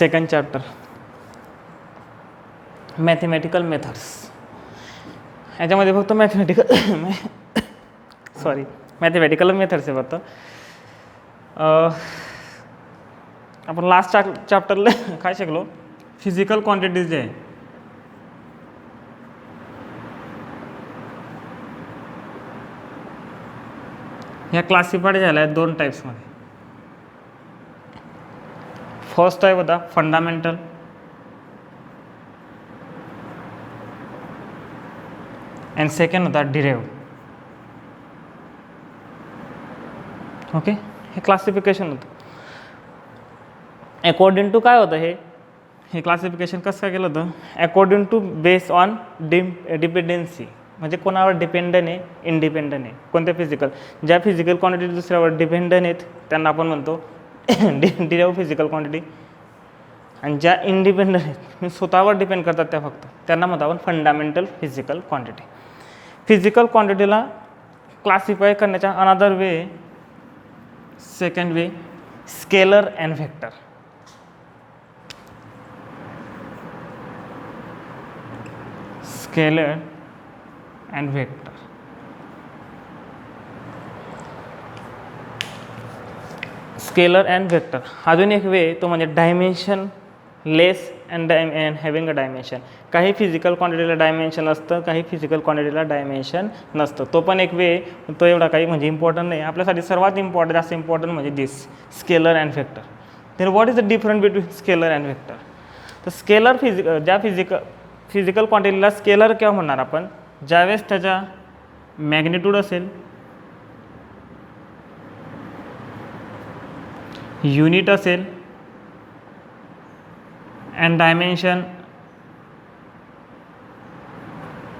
Second chapter mathematical methods. ह्याच्यामध्ये फक्त mathematical methods आहे फक्त. आपण लास्ट चॅप्टरला काय शिकलो, फिजिकल क्वांटिटीज जे आहे ह्या क्लासिफाईड झाल्या आहेत दोन टाईप्समध्ये. फर्स्ट टाईप होता फंडामेंटल अँड सेकंड होता डिराइव्ड. ओके, हे क्लासिफिकेशन होतं. अकॉर्डिंग टू काय होतं हे क्लासिफिकेशन कसं काय केलं होतं, according to base on dependency, म्हणजे कोणावर डिपेंडंट आहे, इंडिपेंडंट आहे. कोणत्या फिजिकल, ज्या फिजिकल क्वांटिटी दुसऱ्यावर डिपेंडंट आहेत त्यांना आपण म्हणतो डिराइव्ड फिजिकल क्वांटिटी, आणि ज्या इंडिपेंडंट आहेत म्हणजे स्वतःवर डिपेंड करतात त्या फक्त, त्यांना म्हणतो आपण फंडामेंटल फिजिकल क्वांटिटी. फिजिकल क्वांटिटीला क्लासिफाय करण्याचा another way, second way, scalar and vector. Scalar and vector. Scalar and vector. अजून एक वे तो म्हणजे dimensionless and having a dimension. काही फिजिकल क्वांटिटीला डायमेन्शन असतं, काही फिजिकल क्वांटिटीला डायमेन्शन नसतं. तो पण एक वे, तो एवढा काही म्हणजे इम्पॉर्टंट नाही. आपल्यासाठी सर्वात जास्त इम्पॉर्टंट म्हणजे this scalar and vector. Then what is the difference between scalar and vector. तर स्केलर ज्या फिजिकल क्वांटिटीला स्केलर केव्हा म्हणणार आपण, ज्यावेळेस त्याचा मॅग्निट्यूड असेल, युनिट असेल अँड डायमेन्शन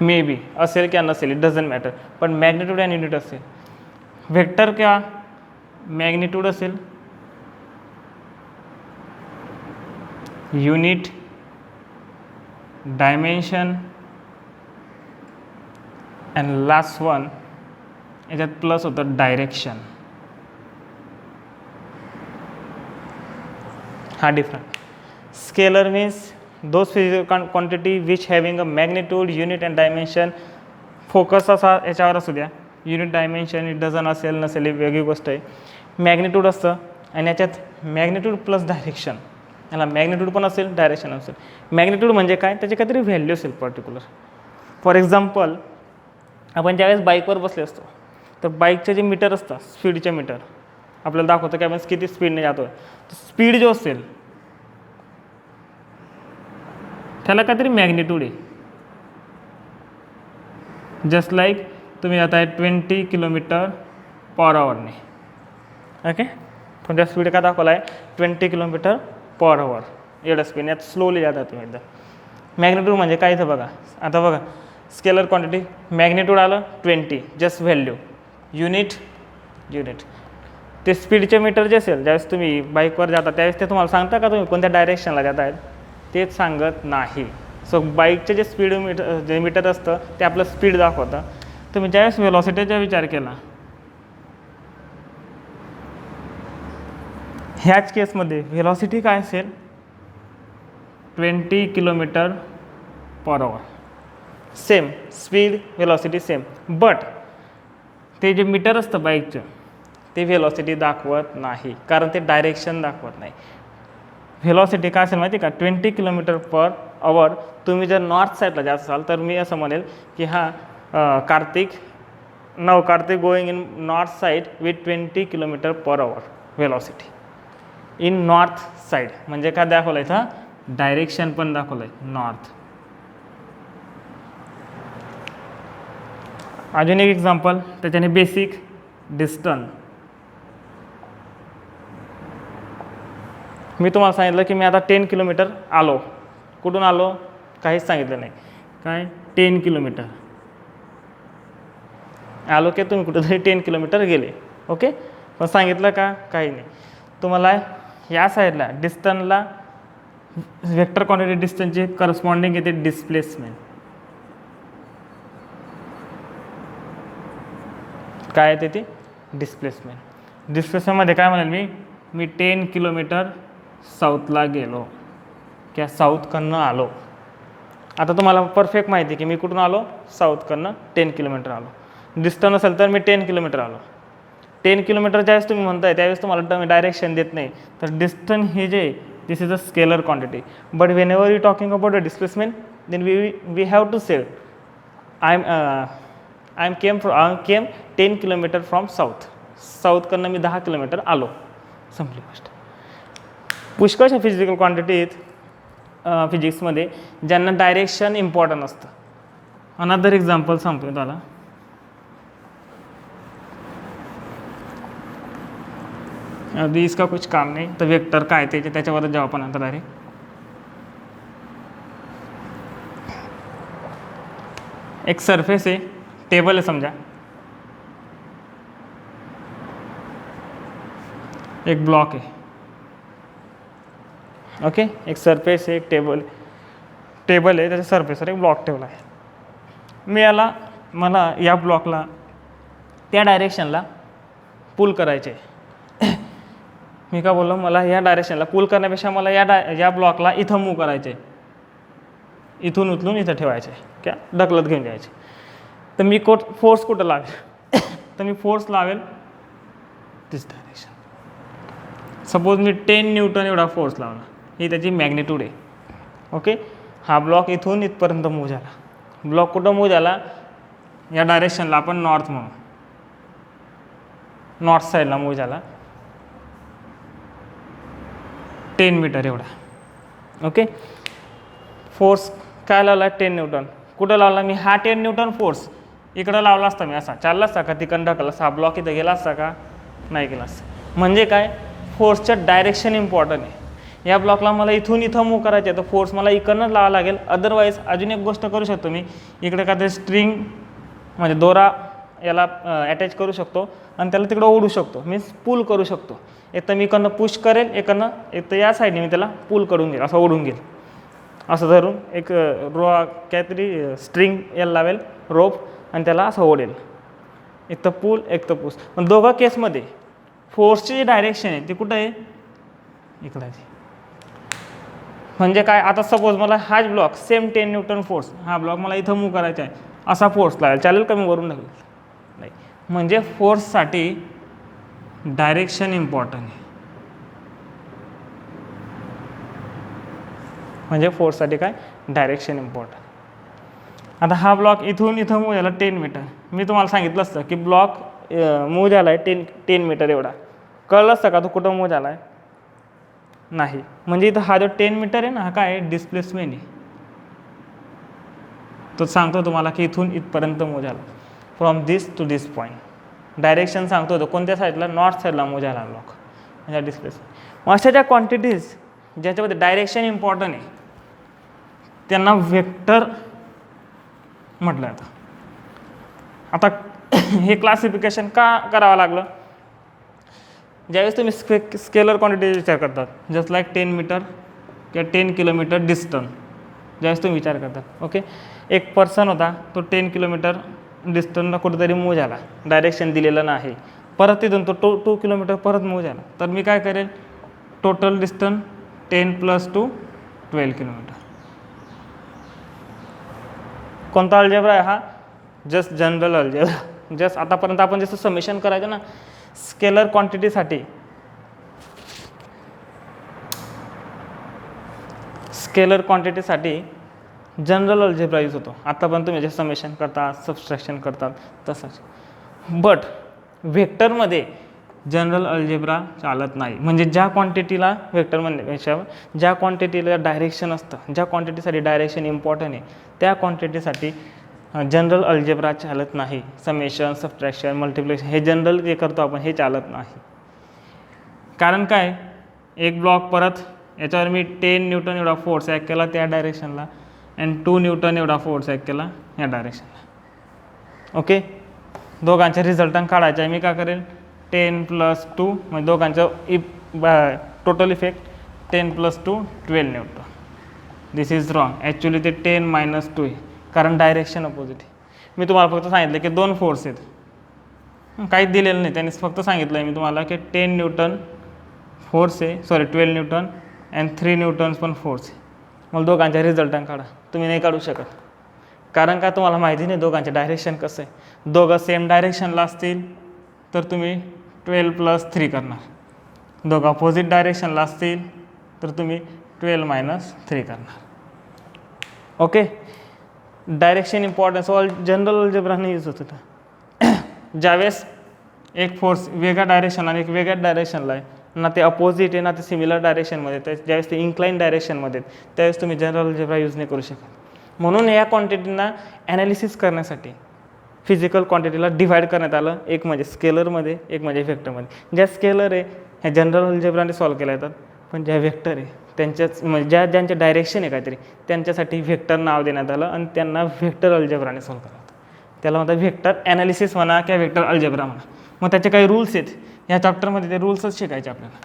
मे बी असेल किंवा नसेल, इट डझंट मॅटर, पण मॅग्निट्यूड अँड युनिट असेल. व्हेक्टर किंवा मॅग्निट्यूड असेल, unit, dimension and last one याच्यात प्लस होतं डायरेक्शन. हा different. Scalar means those physical quantity which having a magnitude, unit and dimension. Focus असा याच्यावर असू द्या, युनिट डायमेन्शन इट डझन असेल नसेल ही वेगळी गोष्ट आहे. मॅग्निट्यूड असतं आणि याच्यात मॅग्निट्यूड प्लस डायरेक्शन. याला मॅग्निट्यूड पण असेल, डायरेक्शन असेल. मॅग्निट्यूड म्हणजे काय, त्याची काहीतरी व्हॅल्यू असेल पर्टिक्युलर. फॉर एक्झाम्पल, आपण ज्यावेळेस बाईकवर बसले असतो तर बाईकचे जे मीटर असतं, स्पीडचे मीटर आपल्याला दाखवतं की आपण किती स्पीडने जातो आहे. तर स्पीड जो असेल त्याला काहीतरी मॅग्निट्यूड आहे. जस्ट लाईक तुम्ही जात आहे 20 km/h. ओके, तुमच्या स्पीड काय दाखवला आहे, 20 km/h. एवढं स्पीड, यात स्लोली जातात तुम्ही एकदा. मॅग्निट्यूड म्हणजे काय इथं बघा, आता बघा स्केलर क्वांटिटी मॅग्निट्यूड आलं 20 जस्ट व्हॅल्यू, युनिट. ते स्पीडचे मीटर जे असेल, ज्यावेळेस तुम्ही बाईकवर जाता त्यावेळेस ते तुम्हाला सांगता का तुम्ही कोणत्या डायरेक्शनला जात आहेत, तेच सांगत नाही. सो बाईकचे जे स्पीड जे मीटर असतं ते आपलं स्पीड दाखवतं. तुम्ही ज्यावेळेस व्हेलॉसिटीचा विचार केला, ह्याच केसमध्ये व्हेलॉसिटी काय असेल, 20 km/h. Same speed, velocity same, but ते जे मीटर असतं बाईकचं ते व्हेलॉसिटी दाखवत नाही, कारण ते डायरेक्शन दाखवत नाही. व्हेलॉसिटी काय असेल माहिती का, 20 km/h. तुम्ही जर नॉर्थ साईडला जात असाल तर मी असं म्हणेल की Kartik going in north side with 20 km/h velocity in north side. म्हणजे काय दाखवलं आहे इथं, डायरेक्शन पण दाखवलं आहे नॉर्थ. अजून एक एक्झाम्पल, त्याच्याने बेसिक डिस्टन्स. मी तुम्हाला सांगितलं की मी आता 10 किलोमीटर आलो. कुठून आलो काहीच सांगितलं नाही, काय 10 किलोमीटर आलो की तुम्ही कुठंतरी 10 किलोमीटर गेले. ओके, पण सांगितलं का, काही नाही. तुम्हाला या साईडला डिस्टन्सला व्हेक्टर क्वांटिटी डिस्टन्सचे करस्पॉन्डिंग येते डिस्प्लेसमेंट. काय येते ती डिस्प्लेसमेंट. डिस्प्लेसमेंटमध्ये काय म्हणेल मी 10 किलोमीटर साऊथला गेलो. की साऊथकडनं आलो. आता तुम्हाला परफेक्ट माहिती आहे की मी कुठून आलो, साऊथकडनं 10 किलोमीटर आलो. डिस्टन्स असेल तर मी 10 किलोमीटर आलो. 10 किलोमीटर ज्यावेळेस तुम्ही म्हणताय त्यावेळेस तुम्हाला मी डायरेक्शन देत नाही. तर डिस्टन्स हे जे this is a scalar quantity. But whenever you talking about a displacement then we have to say I came 10 kilometre from south. साऊथकडनं मी 10 किलोमीटर आलो. संपली गोष्ट. पुष्कळशा फिजिकल क्वांटिटी आहेत फिजिक्समध्ये ज्यांना डायरेक्शन इम्पॉर्टंट असतं. अनदर एक्झाम्पल सांगतो मी त्याला. अभी इसका कुछ काम नहीं, तर वेक्टर काय ते त्याच्यावर जाऊ आपण आता डायरेक्ट. एक सरफेस आहे, टेबल आहे समजा, एक ब्लॉक आहे. ओके, एक सरफेस आहे, एक टेबल आहे, त्याच्या सरफेसवर एक ब्लॉक ठेवला आहे. मला या ब्लॉकला त्या डायरेक्शनला पुल करायचे आहे. मी का बोललो, मला या डायरेक्शनला पुल करण्यापेक्षा मला या ब्लॉकला इथं मूव करायचे आहे. इथून उचलून इथं ठेवायचे क्या ढकलत घेऊन जायचे. तर मी फोर्स कुठं लावेल तर मी फोर्स लावेल दिस डायरेक्शन. सपोज मी 10 न्यूटन एवढा फोर्स लावला, ही त्याची मॅग्निट्यूड आहे. ओके, हा ब्लॉक इथून इथपर्यंत मूव झाला. ब्लॉक कुठं मूव झाला, या डायरेक्शनला आपण नॉर्थ म्हणू, नॉर्थ साईडला मूव झाला 10 मीटर एवढा. ओके, फोर्स काय लावला 10 न्यूटन. कुठं लावला मी हा 10 न्यूटन फोर्स इकडं लावला असता मी, असा चालला असता का तिकडं ढकलला असता, हा ब्लॉक इथं गेला असता का, नाही गेला असता. म्हणजे काय, फोर्सचं डायरेक्शन इम्पॉर्टंट आहे. या ब्लॉकला मला इथून इथं मूव करायचे आहे तर फोर्स मला इकडनंच लावा लागेल. अदरवाईज अजून एक गोष्ट करू शकतो मी, इकडे का ते स्ट्रिंग म्हणजे दोरा याला अटॅच करू शकतो आणि त्याला तिकडं ओढू शकतो, मीन्स पूल करू शकतो. एक तर मी इकडनं पुश करेल, एक तर या साईडने मी त्याला पूल करून घेईल, असं ओढून घेईल. असं धरून एक काहीतरी स्ट्रिंग याला लावेल रोप आणि त्याला असं ओढेल. एक तर पूल एक तर पुश. पण दोघं केसमध्ये फोर्सची जी डायरेक्शन आहे ती कुठं आहे, इकडं आहे. म्हणजे काय, आता सपोज मला हाच ब्लॉक सेम 10 न्यूटन फोर्स, हा ब्लॉक मला इथं मूव करायचा आहे, असा फोर्स लागेल, चालेल का मी वरून ढकलेल, नाही. म्हणजे फोर्ससाठी डायरेक्शन इम्पॉर्टंट आहे. म्हणजे फोर्ससाठी काय, डायरेक्शन इम्पॉर्टंट. आता हा ब्लॉक इथून इथं मूव झाला 10 मीटर. मी तुम्हाला सांगितलं असतं की ब्लॉक मूव झाला आहे 10 मीटर एवढा, कळलं असतं का तो कुठं मूव झाला आहे, नाही. म्हणजे इथं हा जो 10 मीटर आहे ना, हा काय आहे, डिस्प्लेसमेंट आहे. तो सांगतो तुम्हाला की इथून इथपर्यंत मूव झाला, from this to this point. Direction सांगतो तो कोणत्या साईडला, नॉर्थ साईडला मूव झाला ब्लॉक, म्हणजे डिस्प्लेसमेंट. अशा ज्या क्वांटिटीज ज्याच्यामध्ये डायरेक्शन इम्पॉर्टंट आहे त्यांना वेक्टर म्हटलं जातं. आता हे क्लासिफिकेशन का करावं लागलं, ज्यावेळेस तुम्ही स्केलर क्वांटिटी विचार करतात, जस्ट लाईक 10 मीटर किंवा 10 किलोमीटर डिस्टन्स ज्यावेळेस तुम्ही विचार करतात. ओके, एक पर्सन होता, तो 10 किलोमीटर डिस्टन्सला कुठेतरी मूव झाला, डायरेक्शन दिलेलं नाही, परत तिथून तो 2 किलोमीटर परत मूव झाला. तर मी काय करेल, टोटल डिस्टन्स 10 + 2 12 किलोमीटर. कोणता अल्जेब्रा आहे हा, जस्ट जनरल अल्जेब्रा. जस्ट आतापर्यंत आपण जसं समेशन करायचं ना स्केलर क्वांटिटीसाठी, जनरल अल्जेब्रा यूज होतो. आतापर्यंत तुम्ही जे समेशन करतात, सबस्ट्रॅक्शन करतात तसंच. बट व्हेक्टरमध्ये जनरल अल्जेब्रा चालत नाही. म्हणजे ज्या क्वांटिटीला व्हेक्टरमध्ये ज्या क्वांटिटीला डायरेक्शन असतं, ज्या क्वांटिटीसाठी डायरेक्शन इम्पॉर्टंट आहे त्या क्वांटिटीसाठी जनरल अल्जेब्रा चालत नाही. समेशन, सबट्रॅक्शन, मल्टिप्लिकेशन हे जनरल जे करतो आपण हे चालत नाही. कारण काय, एक ब्लॉक परत याच्यावर मी 10 न्यूटन एवढा फोर्स ॲक्ट केला त्या डायरेक्शनला आणि 2 न्यूटन एवढा फोर्स ॲक्ट केला या डायरेक्शनला. ओके, दोघांच्या रिझल्टंट काढायचं आहे. मी काय करेल, 10 + 2 म्हणजे दोघांचं total effect 10 + 2 12 Newton. This is wrong. Actually ते 10 - 2 आहे, कारण डायरेक्शन अपोजिट आहे. मी तुम्हाला फक्त सांगितलं की 2 फोर्स आहेत, काहीच दिलेलं नाही. त्यांनी फक्त सांगितलं आहे मी तुम्हाला की 10 न्यूटन फोर्स आहे, 12 न्यूटन अँड 3 न्यूटन्स पण फोर्स आहे. मग दोघांच्या रिझल्टन काढा. तुम्ही नाही काढू शकत, कारण का तुम्हाला माहिती नाही दोघांचे डायरेक्शन कसं आहे. दोघं सेम डायरेक्शनला असतील तर तुम्ही 12 + 3 करणार. दोघं अपोजिट डायरेक्शनला असतील तर तुम्ही 12 - 3 करणार. Okay. Direction importance all general अल्जेब्राने यूज होत होतं. ज्यावेळेस एक फोर्स वेगळ्या डायरेक्शनला आणि एक वेगळ्या डायरेक्शनला आहे, ना ते अपोजिट आहे ना ते सिमिलर डायरेक्शनमध्ये, तर ज्यावेळेस ते इन्क्लाइन डायरेक्शनमध्ये त्यावेळेस तुम्ही जनरल अल्जेब्रा यूज नाही करू शकत. म्हणून या क्वांटिटींना ॲनालिसिस करण्यासाठी फिजिकल क्वांटिटीला डिव्हाइड करण्यात आलं, एक म्हणजे स्केलरमध्ये, एक म्हणजे व्हेक्टरमध्ये. ज्या स्केलर आहे ह्या जनरल अल्जेब्राने सॉल्व केल्या जातात, पण ज्या व्हेक्टर आहे त्यांच्याच म्हणजे ज्यांचे डायरेक्शन आहे काहीतरी त्यांच्यासाठी व्हेक्टर नाव देण्यात आलं आणि त्यांना व्हेक्टर अल्जेब्राने सॉल्व करावं लागतं. त्याला म्हणतात व्हेक्टर ॲनालिसिस म्हणा किंवा व्हेक्टर अल्जेब्रा म्हणा. मग त्याचे काही रूल्स आहेत, ह्या चॅप्टरमध्ये ते रूल्सच शिकायचे आपल्याला,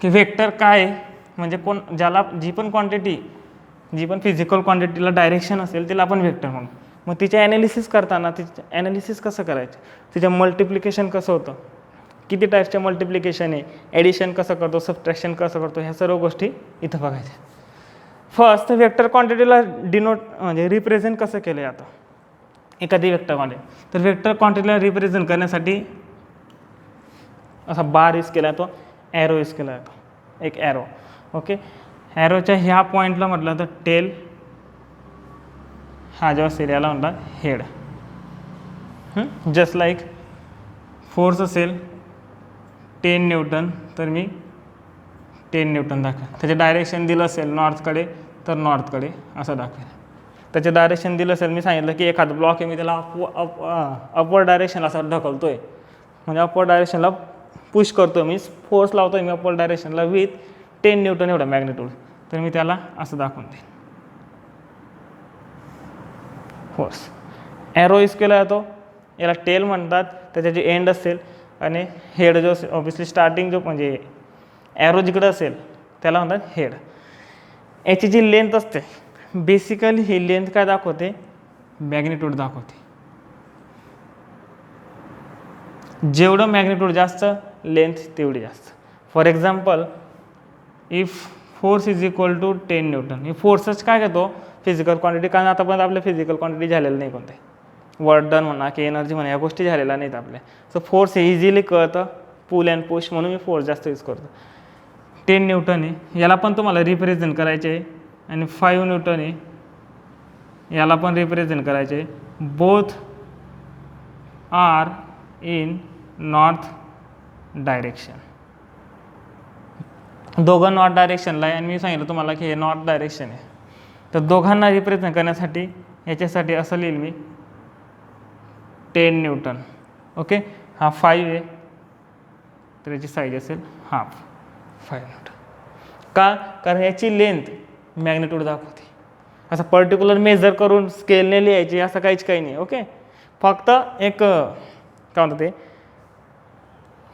की व्हेक्टर काय आहे, म्हणजे ज्याला जी पण फिजिकल क्वांटिटीला डायरेक्शन असेल तिला आपण व्हेक्टर म्हणू. मग तिचे ॲनालिसिस करताना तिचं ॲनालिसिस कसं करायचं, तिचं मल्टिप्लिकेशन कसं होतं, किती टाईप्सचे मल्टिप्लिकेशन आहे, ॲडिशन कसं करतो, सबट्रॅक्शन कसं करतो, ह्या सर्व गोष्टी इथं बघायच्या. फर्स्ट व्हेक्टर क्वांटिटीला डिनोट म्हणजे रिप्रेझेंट कसं केलं जातं एखादी व्हेक्टर क्वांटिटी. तर व्हेक्टर क्वांटिटीला रिप्रेझेंट करण्यासाठी असा बार यूज केला जातो, ॲरो यूज केला जातो, एक ॲरो. ओके. ॲरोच्या ह्या पॉईंटला म्हटलं तर टेल, हा जेव्हा सिरियाला म्हणतात हेड. जस्ट लाईक फोर्स असेल 10 न्यूटन तर मी 10 न्यूटन दाखवेन. त्याचे डायरेक्शन दिलं असेल नॉर्थकडे तर नॉर्थकडे असं दाखवेन. त्याचे डायरेक्शन दिलं असेल, मी सांगितलं की एखादं ब्लॉक आहे मी त्याला अपवर्ड डायरेक्शनला असं ढकलतो आहे, म्हणजे अपवर्ड डायरेक्शनला पुश करतो मी, फोर्स लावतो आहे मी अपवर्ड डायरेक्शनला विथ 10 न्यूटन एवढा मॅग्निट्यूड, तर मी त्याला असं दाखवून देईन फोर्स. ॲरो यूज केला जातो, याला टेल म्हणतात, त्याचे जे एंड असेल आणि हेड जो ऑब्वियसली स्टार्टिंग जो म्हणजे ॲरो जिकडं असेल त्याला म्हणतात हेड. याची जी लेंथ असते बेसिकली ही लेंथ काय दाखवते, मॅग्निट्यूड दाखवते. जेवढं मॅग्निट्यूड जास्त लेंथ तेवढी जास्त. For example if force is equal to 10 newton, ही फोर्सच काय घेतो फिजिकल क्वांटिटी, कारण आतापर्यंत आपल्या फिजिकल क्वांटिटी झालेलं नाही कोणते, वर्क डन म्हणा की एनर्जी म्हणा या गोष्टी झालेल्या नाहीत आपल्या. सो फोर्स हे इझिली कळतं, पुल अँड पुश, म्हणून मी फोर्स जास्त यूज करतो. 10 न्यूटन आहे, याला पण तुम्हाला रिप्रेझेंट करायचे आहे, आणि 5 न्यूटन आहे, याला पण रिप्रेझेंट करायचे आहे. Both are in north direction. दोघं नॉर्थ डायरेक्शनला आहे आणि मी सांगितलं तुम्हाला की हे नॉर्थ डायरेक्शन आहे. तर दोघांना रिप्रेझेंट करण्यासाठी याच्यासाठी असं लिहिल मी 10 न्यूटन. ओके. हा 5 आहे तर याची साईज असेल हाफ 5 न्यूटन. का, कारण याची लेंथ मॅग्निट्यूड दाखवते. असं पर्टिक्युलर मेजर करून स्केलने लिहायची असं काही नाही. ओके. फक्त एक काय म्हणतात ते,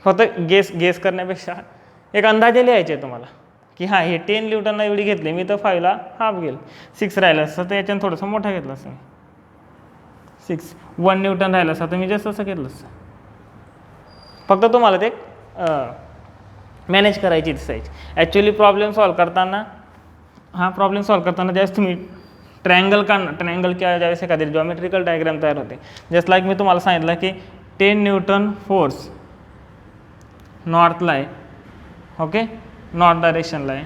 फक्त गेस करण्यापेक्षा एक अंदाजे लिहायचे आहे तुम्हाला की हां हे 10 न्यूटनला एवढी घेतली मी तर 5ला हाफ घेईल. 6 राहिलं असतं तर याच्यानं थोडंसं मोठं घेतलं असतं मी, 1 न्यूटन राहिलं असतं तर मी जास्त असं घेतलं असतं. फक्त तुम्हाला ते मॅनेज करायची दिसायची. ॲक्च्युली प्रॉब्लेम सॉल्व करताना ज्यावेळेस तुम्ही ट्रायंगल किंवा ज्यावेळेस एखादी जॉमेट्रिकल डायग्राम तयार होते, जस्ट लाईक मी तुम्हाला सांगितलं की 10 न्यूटन फोर्स नॉर्थला आहे, ओके, नॉर्थ डायरेक्शनला आहे,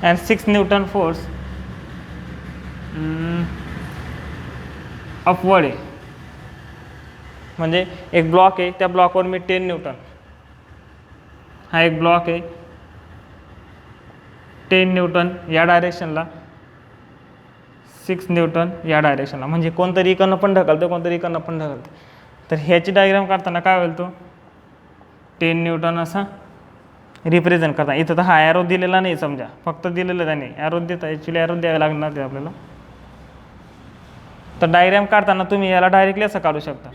अँड 6 न्यूटन फोर्स अपवर्ड आहे. म्हणजे एक ब्लॉक आहे, त्या ब्लॉकवर मी 10 न्यूटन, हा एक ब्लॉक आहे, 10 न्यूटन या डायरेक्शनला, 6 न्यूटन या डायरेक्शनला, म्हणजे कोणतरी इकडनं पण ढकलतं कोणतरी इकडनं पण ढकलतं. तर ह्याची डायग्राम काढताना काय होईल, तो 10 न्यूटन असा रिप्रेझेंट करता. इथं तर हा ॲरो दिलेला नाही, समजा फक्त दिलेलं त्याने ॲरो देता, ॲक्च्युली ॲरो द्यावे लागणार ते आपल्याला. तर डायग्राम काढताना तुम्ही याला डायरेक्टली असं काढू शकता.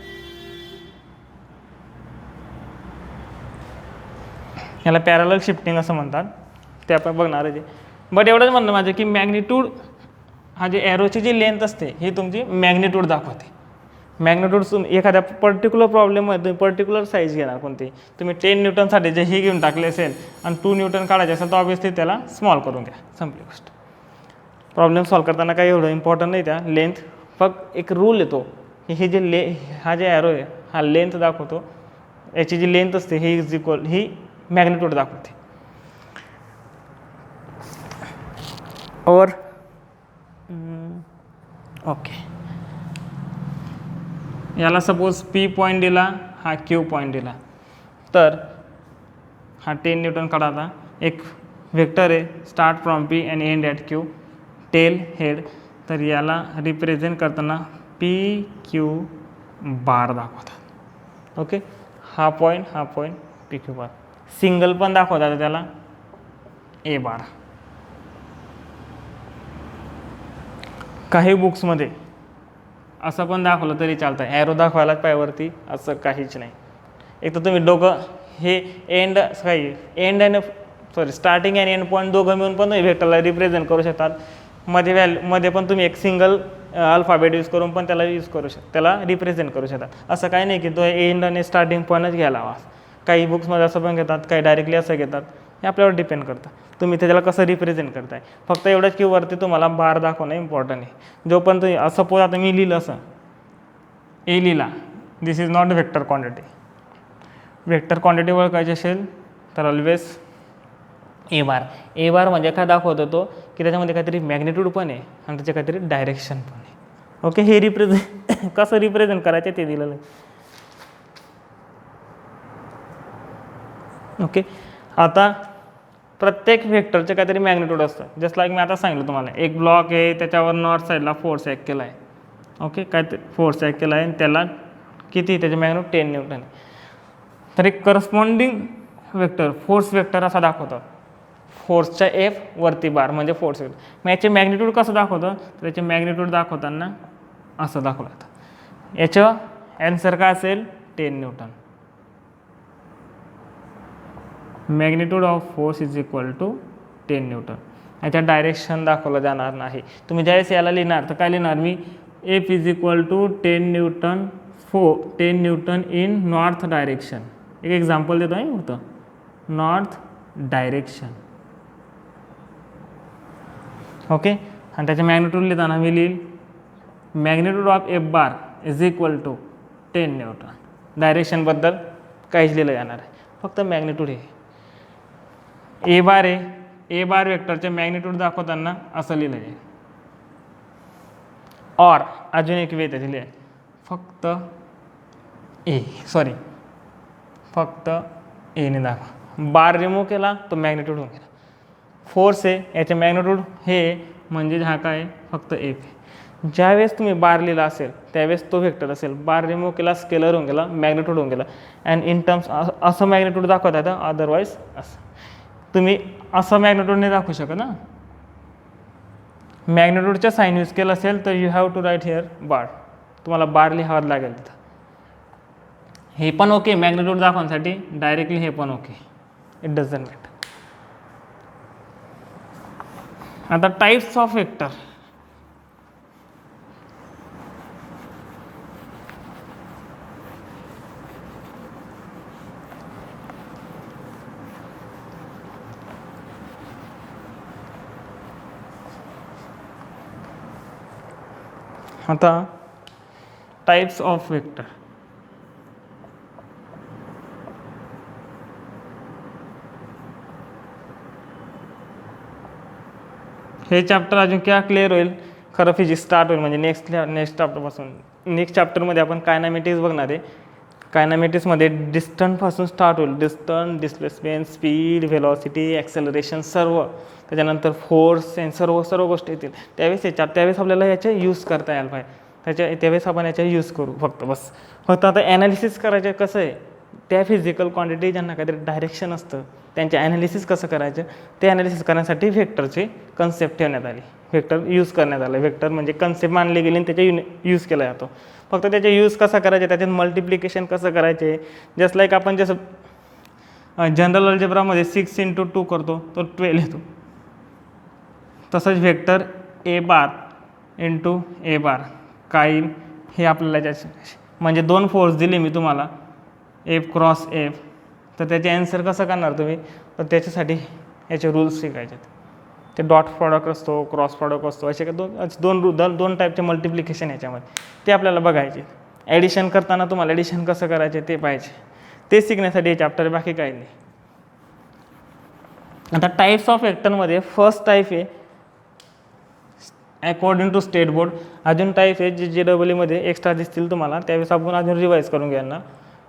याला पॅरलल शिफ्टिंग असं म्हणतात, ते आपण बघणार आहे. बट एवढंच म्हणणं माझं की मॅग्निट्यूड हा जे ॲरोची जी लेंथ असते ही तुमची मॅग्निट्यूड दाखवते. मॅग्नेट्यूड एखाद्या पर्टिक्युलर प्रॉब्लेममध्ये तुम्ही पर्टिक्युलर साईज घेणार कोणती, तुम्ही 10 न्यूटनसाठी जे ही घेऊन टाकले असेल आणि 2 न्यूटन काढायचे असेल तर ऑब्वियसली त्याला स्मॉल करून घ्या, संपली गोष्ट. प्रॉब्लेम सॉल्व करताना काही एवढं इम्पॉर्टंट नाही त्या लेंथ, फक्त एक रूल येतो, हे जे हा जे ॲरो आहे हा लेंथ दाखवतो, याची जी लेंथ असते he is equal he magnitude दाखवते. और ओके, याला सपोज P पॉईंट दिला, हा Q पॉईंट दिला, तर हा 10 न्यूटन काढायचा, एक वेक्टर आहे start from P and end at Q, tail head, तर याला रिप्रेझेंट करताना PQ बार दाखवतात. ओके, हा पॉईंट PQ बार, सिंगल पण दाखवतात त्याला A बार. काही बुक्समध्ये असं पण दाखवलं तरी चालतं, ॲरो दाखवायलाच पाहिवरती असं काहीच नाही. एक तर तुम्ही दोघं हे एंड आणि स्टार्टिंग आणि एंड पॉईंट दोघं मिळून पण तुम्ही व्हेक्टरला रिप्रेझेंट करू शकतात. मध्ये पण तुम्ही एक सिंगल अल्फाबेट यूज करून पण त्याला त्याला रिप्रेझेंट करू शकतात. असं काही नाही की तो एंड आणि स्टार्टिंग पॉईंटच घ्यायला हवा. काही बुक्समध्ये असं पण घेतात, काही डायरेक्टली असं घेतात, हे आपल्यावर डिपेंड करतं तुम्ही त्याला कसं रिप्रेझेंट करताय. फक्त एवढंच की वरती तुम्हाला बार दाखवणं इम्पॉर्टंट आहे. जो पण तुम्ही सपोज आता मी लिहिलं असं ए लिहिला, this is not vector quantity. Vector quantity ओळखायची असेल तर ऑलवेज ए बार म्हणजे काय दाखवतो तो की त्याच्यामध्ये काहीतरी मॅग्नेट्यूड पण आहे आणि त्याच्या काहीतरी डायरेक्शन पण आहे. ओके, हे कसं रिप्रेझेंट करायचं ते दिलेलं आहे. ओके, आता प्रत्येक व्हेक्टरचे काहीतरी मॅग्नेट्यूड असतं. जस्ट लाईक मी आता सांगितलं तुम्हाला, एक ब्लॉक आहे त्याच्यावर नॉर्थ साईडला फोर्स ॲक्ट केला आहे. ओके, काहीतरी फोर्स ॲक्ट केला आहे आणि त्याला किती त्याचे मॅग्नेट्यूड 10 न्यूटन आहे. तर एक करस्पॉन्डिंग वेक्टर फोर्स वेक्टर असा दाखवतात. फोर्सच्या F वरती बार म्हणजे फोर्स वेक्टर. मग याचे मॅग्नेट्यूड कसं दाखवतं, तर याचे मॅग्नेट्यूड दाखवताना असं दाखवलं जातं. याचं ॲन्सर काय असेल 10 newton. Magnitude of force is equal to 10 newton. याच्या डायरेक्शन दाखवलं जाणार नाही. तुम्ही ज्यावेळेस याला लिहिणार तर काय लिहिणार मी, F is equal to 10 newton in north direction. एक एक्झाम्पल देतो आहे फक्त, नॉर्थ डायरेक्शन. ओके, आणि त्याच्या मॅग्नेट्यूड लिहिताना मी लिहिल magnitude of F bar is equal to 10 newton. डायरेक्शनबद्दल काहीच लिहिलं जाणार आहे, फक्त मॅग्नेट्यूड हे ए बार आहे. ए बार वेक्टरचे मॅग्नेट्यूड दाखवताना असं लिहिलं आहे. और अजून एक वे त्याची लिहाय, फक्त एने दाखवा. बार रिमूव्ह केला तो मॅग्नेट्यूड होऊन गेला. फोर्स आहे, याचे मॅग्नेट्यूड हे म्हणजे हा काय फक्त F. ज्यावेळेस तुम्ही बार लिहिला असेल त्यावेळेस तो व्हेक्टर असेल, बार रिमूव्ह केला स्केलर होऊन गेला, मॅग्नेट्यूड होऊन गेला. अँड इन टर्म्स असं मॅग्नेट्यूड दाखवता येतं, अदरवाईज असं. तुम्ही असं मॅग्नेट्यूड नाही दाखवू शकत ना. मॅग्नेट्यूडचा साईन यूज केला असेल तर you have to write here bar. तुम्हाला बार लिहावं लागेल तिथं. हे पण ओके मॅग्नेट्यूड दाखवण्यासाठी, डायरेक्टली हे पण ओके, इट डझंट मॅटर. आता टाइप्स ऑफ वेक्टर. आता टाइप्स ऑफ वेक्टर. हे चॅप्टर अजून क्या क्लिअर होईल, खरं फिजिक्स स्टार्ट होईल म्हणजे नेक्स्ट चॅप्टरपासून. नेक्स्ट चॅप्टरमध्ये आपण कायनामेटिक्स बघणार आहे. कायनामेटिक्समध्ये डिस्टन्सपासून स्टार्ट होईल, distance, displacement, speed, velocity, acceleration सर्व. त्याच्यानंतर फोर्स अँड सर्व गोष्टी येतील. त्यावेळेस आपल्याला याचे यूज करता यायला पाहिजे. त्यावेळेस आपण याचे यूज करू फक्त आता ॲनालिसिस करायचं कसं आहे, त्या फिजिकल क्वांटिटी ज्यांना काहीतरी डायरेक्शन असतं त्यांचे ॲनालिसिस कसं करायचं ते ॲनालिसिस करण्यासाठी व्हेक्टरची कन्सेप्ट ठेवण्यात आली, व्हेक्टर यूज करण्यात आलं. व्हेक्टर म्हणजे कन्सेप्ट मानली गेली आणि त्याचे यूज केला जातो. फक्त त्याचे यूज कसा करायचे, त्याच्यात मल्टिप्लिकेशन कसं करायचे. जस्ट लाईक आपण जसं जनरल अल्जेब्रामध्ये 6 × 2 करतो तो 12 येतो, तसंच व्हेक्टर ए बार इंटू ए बार काय हे आपल्याला म्हणजे 2 फोर्स दिले मी तुम्हाला एफ क्रॉस एफ, तर त्याचे ॲन्सर कसं करणार तुम्ही, तर त्याच्यासाठी याचे रूल्स शिकायचे. ते डॉट प्रॉडक्ट असतो, क्रॉस प्रॉडक्ट असतो, असे दोन टाईपचे मल्टिप्लिकेशन याच्यामध्ये ते आपल्याला बघायचे. ॲडिशन करताना तुम्हाला ॲडिशन कसं करायचे ते पाहिजे, ते शिकण्यासाठी हे चॅप्टर, बाकी काही नाही. आता टाईप्स ऑफ वेक्टरमध्ये फर्स्ट टाईप आहे अकॉर्डिंग टू स्टेट बोर्ड. अजून टाईप आहे जे JEE एक्स्ट्रा दिसतील तुम्हाला, त्यावेळेस आपण अजून रिवाईज करून घ्या.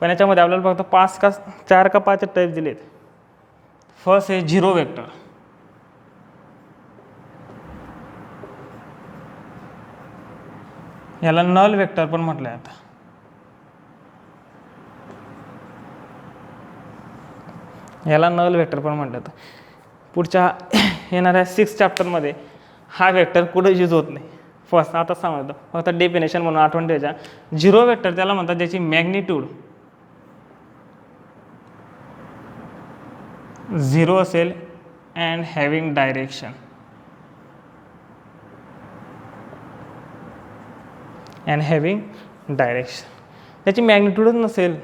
पण याच्यामध्ये आपल्याला फक्त 4 का 5 टाईप दिलेत. फर्स्ट आहे झिरो वेक्टर. याला नल वेक्टर पण म्हटलं आहे. आता याला नल वेक्टर पण म्हटलं जातं. पुढच्या येणाऱ्या 6 चॅप्टरमध्ये हा वेक्टर कुठे यूज होत नाही. फर्स्ट आता समजतं, फक्त डेफिनेशन म्हणून आठवण द्यायच्या. झिरो वेक्टर त्याला म्हणतात ज्याची मॅग्निट्यूड 0 असेल अँड हॅविंग डायरेक्शन. त्याची मॅग्निट्यूडच नसेल.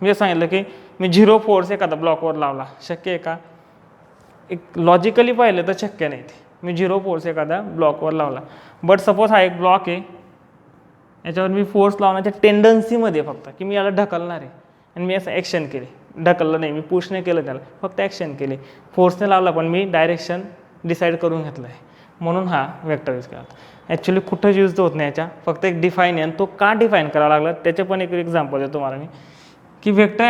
मी सांगितलं की मी 0 फोर्स एखादा ब्लॉकवर लावला, शक्य आहे का? एक लॉजिकली पाहिलं तर शक्य नाही. ते मी 0 फोर्स एखादा ब्लॉकवर लावला, बट सपोज हा एक ब्लॉक आहे, याच्यावर मी फोर्स लावण्याच्या टेंडन्सीमध्ये फक्त की मी याला ढकलणार आहे आणि मी असं ॲक्शन केली. ढकललं नाही, मी पुश नाही केलं त्याला, फक्त ॲक्शन केली. फोर्सने लावला पण मी डायरेक्शन डिसाईड करून घेतलं आहे, म्हणून हा वेक्टर यूज केला. ॲक्च्युली कुठंच यूज होत नाही याच्या, फक्त एक डिफाईन आहे. आणि तो का डिफाईन करावा लागला त्याचे पण एक एक्झाम्पल देतो तुम्हाला मी, की वेक्टर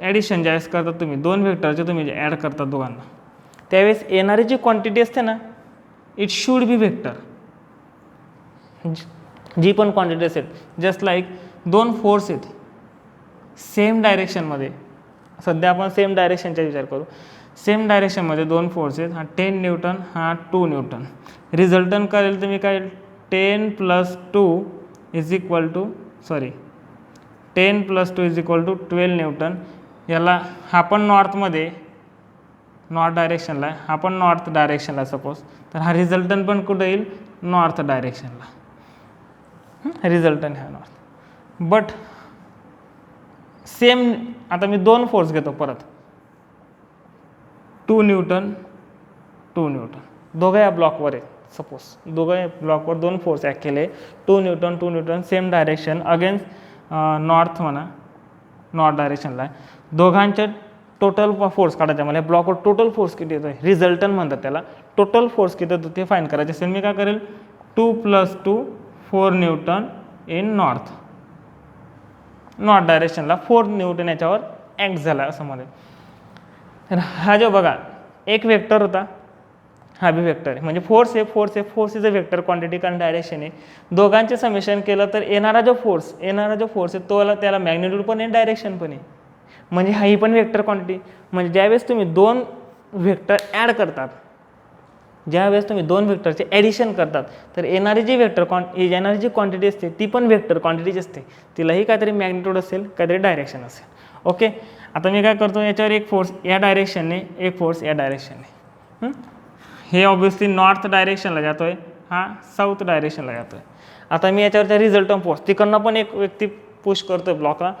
ॲडिशन ज्यावेळेस करतात तुम्ही, 2 वेक्टरचे तुम्ही ॲड करतात दोघांना, त्यावेळेस येणारी जी क्वांटिटी असते ना, इट शूड बी वेक्टर. जी पण क्वांटिटी असेल, जस्ट लाईक 2 फोर्स आहेत सेम डायरेक्शनमध्ये. सध्या आपण सेम डायरेक्शनचा विचार करू. सेम डायरेक्शनमध्ये 2 फोर्स आहेत, हा 10 न्यूटन, हा 2 न्यूटन. रिझल्टंट करेल तुम्ही काय, 10 + 2 = 12 न्यूटन. याला हा पण नॉर्थ डायरेक्शनला आहे, हा पण नॉर्थ डायरेक्शनला सपोज, तर हा रिझल्टंट पण कुठं येईल, नॉर्थ डायरेक्शनला. रिझल्टंट ह्या नॉर्थ. बट सेम, आता मी 2 फोर्स घेतो परत, 2 न्यूटन, दोघं या ब्लॉकवर आहेत. सपोज दोघं ब्लॉकवर 2 फोर्स ॲक्ट केले, 2 Newton same direction against north म्हणा, नॉर्थ डायरेक्शनला आहे. दोघांच्या टोटल फोर्स काढायचा मला, ब्लॉकवर टोटल फोर्स किती येतो, रिझल्टंट म्हणतात त्याला. टोटल फोर्स किती येतो ते फाईंड करायचे असेल, मी काय करेल, 2 + 2 4 न्यूटन इन नॉर्थ डायरेक्शनला 4 न्यूटन याच्यावर ॲक्ट झाला असं म्हणेल. तर हा जो बघा एक वेक्टर होता, हा बी वेक्टर आहे. म्हणजे force is a vector quantity कारण डायरेक्शन आहे. दोघांचे समेशन केलं तर येणारा जो फोर्स आहे तो त्याला मॅग्निट्यूड पण आहे, डायरेक्शन पण आहे. म्हणजे हा ही पण वेक्टर क्वांटिटी. म्हणजे ज्यावेळेस तुम्ही 2 वेक्टर ॲड करतात, ज्यावेळेस तुम्ही 2 वेक्टरचे ॲडिशन करतात, तर येणारी जी येणारी जी क्वांटिटी असते ती पण वेक्टर क्वांटिटीच असते. तिलाही काहीतरी मॅग्निट्यूड असेल, काहीतरी डायरेक्शन असेल. ओके, आता मी काय करतो, याच्यावर एक फोर्स या डायरेक्शनने, एक फोर्स या डायरेक्शनने. हे ऑब्व्हियसली नॉर्थ डायरेक्शनला जातो आहे, हा साऊथ डायरेक्शनला जातो आहे. आता मी याच्यावरच्या रिझल्टंट फोर्स, तिकडनं पण एक व्यक्ती पुश करतो आहे ब्लॉकला,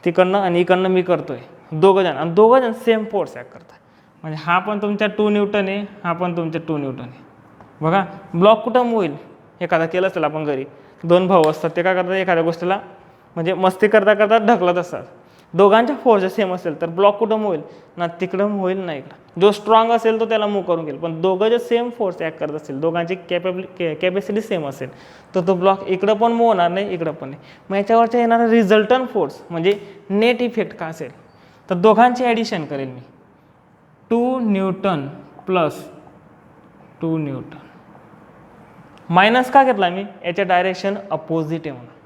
तिकडनं आणि इकडनं मी करतो आहे, दोघंजण सेम फोर्स ॲक्ट करतात. म्हणजे हा पण तुमच्या 2 न्यूटन आहे, हा पण तुमच्या 2 न्यूटन आहे. बघा ब्लॉक कुठं मूव होईल, एखादा केलं असेल आपण घरी, 2 भाऊ असतात, ते काय करतात, एखाद्या गोष्टीला म्हणजे मस्ती करता ढकलत असतात. दोघांच्या फोर्स सेम असेल तर ब्लॉक कुठं मूव होईल, ना तिकडं मूव होईल ना इकडं. जो स्ट्रॉंग असेल तो त्याला मूव करून घेईल, पण दोघं जे सेम फोर्स ॲक्ट करत असेल, दोघांची कॅपॅसिटी सेम असेल, तर तो ब्लॉक इकडं पण मूव होणार नाही, इकडं पण नाही. मग याच्यावरच्या येणारा रिझल्टंट फोर्स म्हणजे नेट इफेक्ट का असेल, तर दोघांचे ॲडिशन करेल मी, 2 न्यूटन + 2 न्यूटन. मायनस का घेतला मी, याच्या डायरेक्शन अपोजिट आहे म्हणून.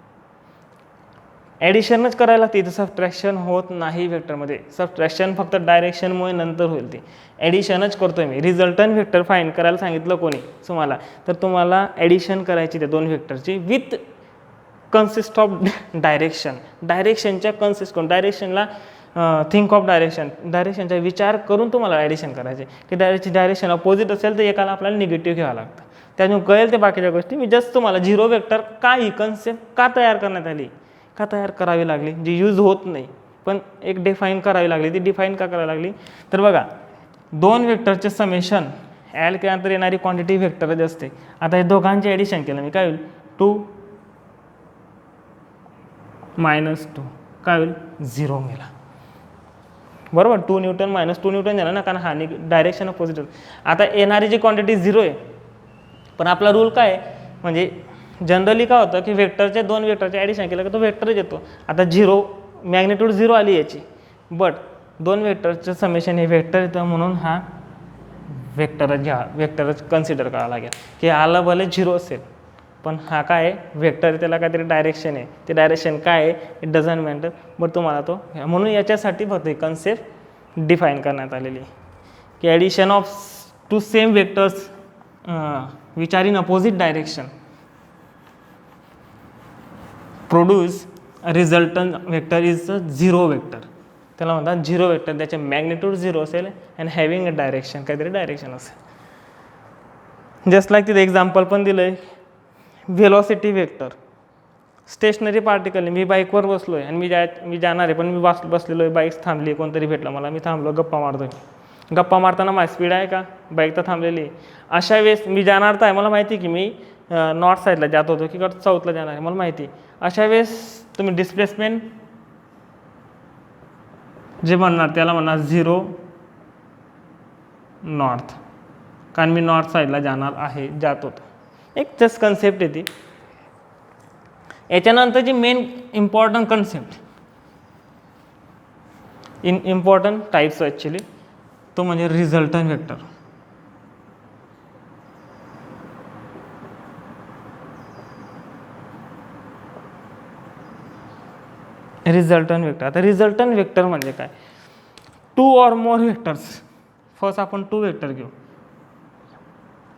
ॲडिशनच करायला लागते, इथं सबट्रॅक्शन होत नाही वेक्टरमध्ये. सबट्रॅक्शन फक्त डायरेक्शनमुळे नंतर होईल, ते ॲडिशनच करतोय मी. रिझल्टंट वेक्टर फाईंड करायला सांगितलं कोणी तुम्हाला, तर तुम्हाला ॲडिशन करायची त्या 2 वेक्टरची विथ कन्सिस्ट ऑफ डायरेक्शनच्या डायरेक्शनला थिंक ऑफ डायरेक्शनचा विचार करून तुम्हाला ॲडिशन करायचे, की डायरेक्शन अपोजिट असेल तर एकाला आपल्याला निगेटिव्ह घ्यावं लागतं. त्यातून कळेल ते बाकीच्या गोष्टी. मी जस्ट तुम्हाला झिरो वेक्टर का ही कन्सेप्ट का तयार करण्यात आली, का तयार करावी लागली, जी यूज होत नाही पण एक डिफाईन करावी लागली. ती डिफाईन का करावी लागली, तर बघा दोन वेक्टरचे समेशन ॲड केल्यानंतर येणारी क्वांटिटी वेक्टरच असते. आता हे दोघांचे ॲडिशन केलं मी, काय होईल 2 - 2 काय होईल 0 मिळाला. बरोबर, 2 न्यूटन -2 न्यूटन झालं ना, कारण हा डायरेक्शन अपोजिट. आता येणारी जी क्वांटिटी 0 आहे, पण आपला रूल काय आहे, म्हणजे जनरली काय होतं की वेक्टरचे दोन वेक्टरचे ॲडिशन केलं की तो वेक्टरच येतो. आता 0 मॅग्निट्यूड 0 आली याची, बट दोन वेक्टरचं समेशन हे वेक्टर येतं, म्हणून हा वेक्टरच कन्सिडर करावा लागेल की आला भले 0 असेल पण हा काय आहे वेक्टर, त्याला काहीतरी डायरेक्शन आहे. ते डायरेक्शन काय आहे इट डझंट मॅटर, बट तुम्हाला तो, म्हणून याच्यासाठी फक्त ही कन्सेप्ट डिफाईन करण्यात आलेली आहे की addition of two same vectors which are in opposite direction produce resultant vector is a 0 vector. त्याला म्हणतात 0 वेक्टर, त्याचे मॅग्निट्यूड 0 असेल अँड हॅव्हिंग अ डायरेक्शन, काहीतरी डायरेक्शन असेल. जस्ट लाईक तिथे एक्झाम्पल पण दिलं आहे, व्हेलॉसिटी वेक्टर. स्टेशनरी पार्टिकल, मी बाईकवर बसलो आहे आणि मी जाणार आहे पण मी बसलेलो आहे, बाईक थांबली, कोणतरी भेटलं मला, मी थांबलो, गप्पा मारतो आहे. गप्पा मारताना माझी स्पीड आहे का, बाईक तर थांबलेली आहे. अशा वेळेस मी जाणार तर आहे, मला माहिती की मी नॉर्थ साईडला जात होतो की साऊथला जाणार आहे, मला माहिती. अशा वेळेस तुम्ही डिस्प्लेसमेंट जे म्हणणार त्याला म्हणणार 0 नॉर्थ, कारण मी नॉर्थ साईडला जाणार आहे, जात होतो. एक जस्ट कन्सेप्ट येते. याच्यानंतरची main important concept important types actually, तो म्हणजे रिझल्टंट वेक्टर. Resultant vector. आता रिझल्टंट वेक्टर म्हणजे काय, 2 ऑर मोर वेक्टर्स. फर्स्ट आपण 2 वेक्टर घेऊ.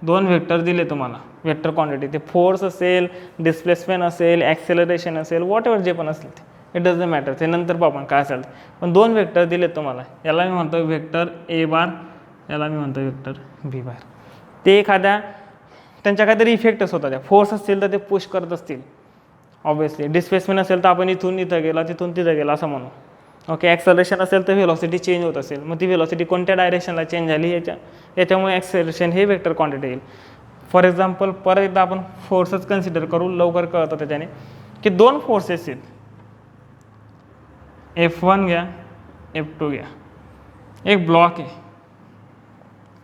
2 वेक्टर दिले तुम्हाला, वेक्टर क्वांटिटी, ते फोर्स असेल, डिस्प्लेसमेंट असेल, ॲक्सेलरेशन असेल, वॉट एव्हर जे पण असेल ते, इट डझंट मॅटर, ते नंतर पाहू आपण काय असेल. पण 2 वेक्टर दिले तुम्हाला, याला मी म्हणतो वेक्टर ए बार, याला मी म्हणतो वेक्टर बी बार. ते एखाद्या त्यांच्या काहीतरी इफेक्टच होता, त्या फोर्स असतील तर ते पुश करत असतील ऑब्व्हियसली, डिस्प्लेसमेंट असेल तर आपण इथून इथं गेला, तिथून तिथं गेला असं म्हणू. ओके, ॲक्सेलरेशन असेल तर व्हेलॉसिटी चेंज होत असेल, मग ती व्हेलॉसिटी कोणत्या डायरेक्शनला चेंज झाली याच्यामुळे ॲक्सेलरेशन हे वेक्टर क्वांटिटी येईल. फॉर एक्झाम्पल परत एकदा आपण फोर्सच कन्सिडर करू, लवकर कळतं त्याच्याने, की 2 फोर्सेस आहेत, F1 घ्या, F2 घ्या, एक ब्लॉक आहे,